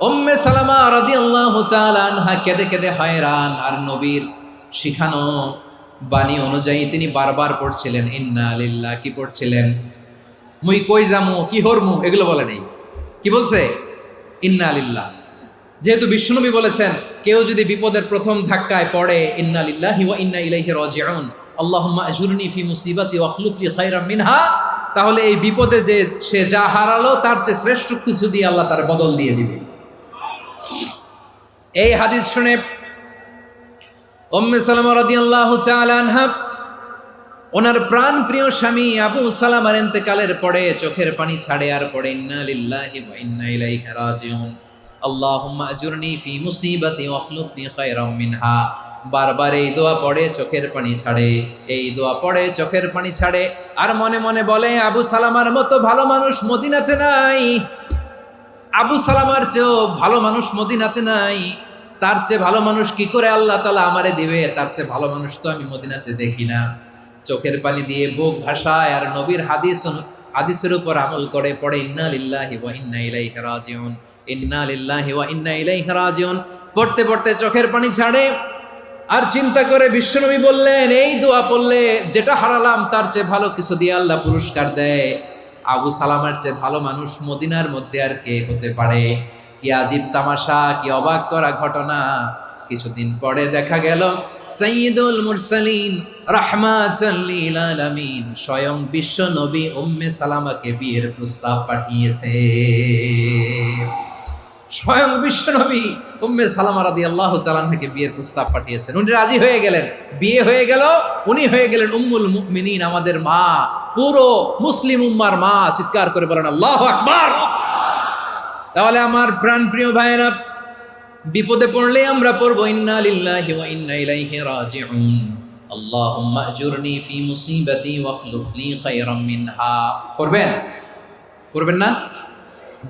উম্মে সালামা রাদিয়াল্লাহু তাআলা আনহা কেঁদে কেঁদে হয়রান, আর নবীর শিখানো বাণী অনুযায়ী তিনি বারবার পড়ছিলেন ইন্না লিল্লাহ। কি পড়ছিলেন? মুই কই যামু, কি হরমু, এগুলো বলে নেই। কি বলছে? ইন্না লিল্লাহ। যেহেতু বিশ্বনবী বলেছেন কেউ যদি বিপদের প্রথম ধাক্কায় পড়ে ইন্না লিল্লাহি ওয়া ইন্না ইলাইহি রাজিউন, আল্লাহুম্মা আজুরনি ফি মুসিবাতি ওয়া আখলুফ লি খায়রাম মিনহা, তাহলে এই বিপদে যে সে যা হারালো তার চেয়ে শ্রেষ্ঠ কিছু দিয়ে আল্লাহ তার বদল দিয়ে দিবে। এই হাদিস শুনে উম্মে সালামা রাদিয়াল্লাহু তাআলা আনহা ওনার প্রাণ প্রিয় স্বামী আবু সালামার ইন্তেকালের পরে চোখের পানি ছাড়ে, আর পড়ে ইন্না লিল্লাহি ওয়া ইন্না ইলাইহি রাজিউন, আল্লাহুম্মা আজুরনি ফি মুসিবাতি ওয়া আখলুফনি খায়রাম মিনহা। বারবার এই দোয়া পড়ে চোখের পানি ছাড়ে, এই দোয়া পড়ে চোখের পানি ছাড়ে, আর মনে মনে বলে আবু সালামার মতো ভালো মানুষ মদিনাতে নাই, আবু সালামার চেয়েও ভালো মানুষ মদিনাতে নাই, তার চেয়ে ভালো মানুষ কি করে আল্লাহ তাআলা আমারে দিবে, তার চেয়ে ভালো মানুষ তো আমি মদিনাতে দেখি না। চোখের পানি দিয়ে বুক ভাসায় আর নবীর হাদিসের উপর আমল করে পড়ে ইন্না লিল্লাহি ওয়া ইন্না ইলাইহি রাজিউন, ইন্না লিল্লাহি ওয়া ইন্না ইলাইহি রাজিউন। পড়তে পড়তে চোখের পানি ছাড়ে, আর চিন্তা করে বিশ্বনবী বললেন এই দোয়া পড়লে যেটা হারালাম তার চেয়ে ভালো কিছু দিয়ে আল্লাহ পুরস্কার দেয়। আবু সালামার চেয়ে ভালো মানুষ মদিনার মধ্যে আর কে হতে পারে? কি আজীব তামাশা, কি অবাক করা ঘটনা। কিছুদিন পরে দেখা গেল সাইয়্যিদুল মুরসালিন রাহমাতাল লিল আলামিন স্বয়ং বিশ্ব নবী উম্মে সালামাকে বিয়ের প্রস্তাব পাঠিয়েছে। স্বয়ং বিশ্ব নবী উম্মে সালামা রাদিয়াল্লাহু তাআলা আনহাকে বিয়ের প্রস্তাব পাঠিয়েছেন। উনি রাজি হয়ে গেলেন, বিয়ে হয়ে গেল, উনি হয়ে গেলেন উম্মুল মুমিনিন, আমাদের মা, পুরো মুসলিম উম্মার মা। চিৎকার করে বলেন আল্লাহু আকবার। তাহলে আমার প্রাণ প্রিয় ভাইয়েরা, বিপদে পড়লে আমরা পড়বো ইন্না লিল্লাহি ওয়া ইন্না ইলাইহি রাজিউন, আল্লাহুম্মা আজুরনি ফি মুসিবাতি ওয়া আখলুফ লি খায়রাম মিনহা। পড়বেন? পড়বেন না?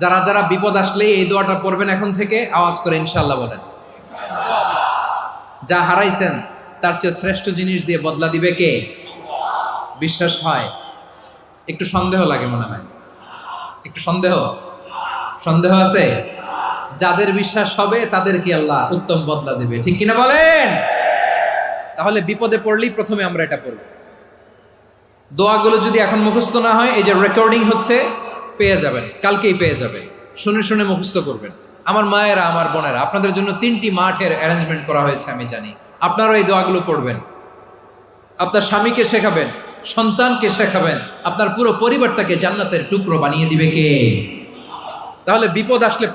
যারা যারা বিপদ আসলে এই দোয়াটা পড়বেন এখন থেকে আওয়াজ করে ইনশাআল্লাহ বলেন। যা হারাইছেন তার চেয়ে শ্রেষ্ঠ জিনিস দিয়ে বদলা দিবে কে? বিশ্বাস হয়? একটু সন্দেহ লাগে মনে হয়, একটু সন্দেহ আছে? যাদের বিশ্বাস হবে তাদের কি আল্লাহ উত্তম বদলা দিবে, ঠিক কিনা বলেন? তাহলে বিপদে পড়লেই প্রথমে আমরা এটা পড়ব। দোয়াগুলো যদি এখন মুখস্থ না হয়, এই যে রেকর্ডিং হচ্ছে, পেয়ে যাবেন, কালকেই পেয়ে যাবেন। শুনে শুনে মুখস্থ করবেন। আমার মায়েরা, আমার বোনেরা, আপনাদের জন্য 3টি মাঠের অ্যারেঞ্জমেন্ট করা হয়েছে, আমি জানি। আপনারাও এই দোয়াগুলো পড়বেন, আপনার স্বামীকে শেখাবেন, সন্তানকে শেখাবেন, আপনার পুরো পরিবারটাকে জান্নাতের টুকরো বানিয়ে দিবে কে? তাহলে বিপদ আসলে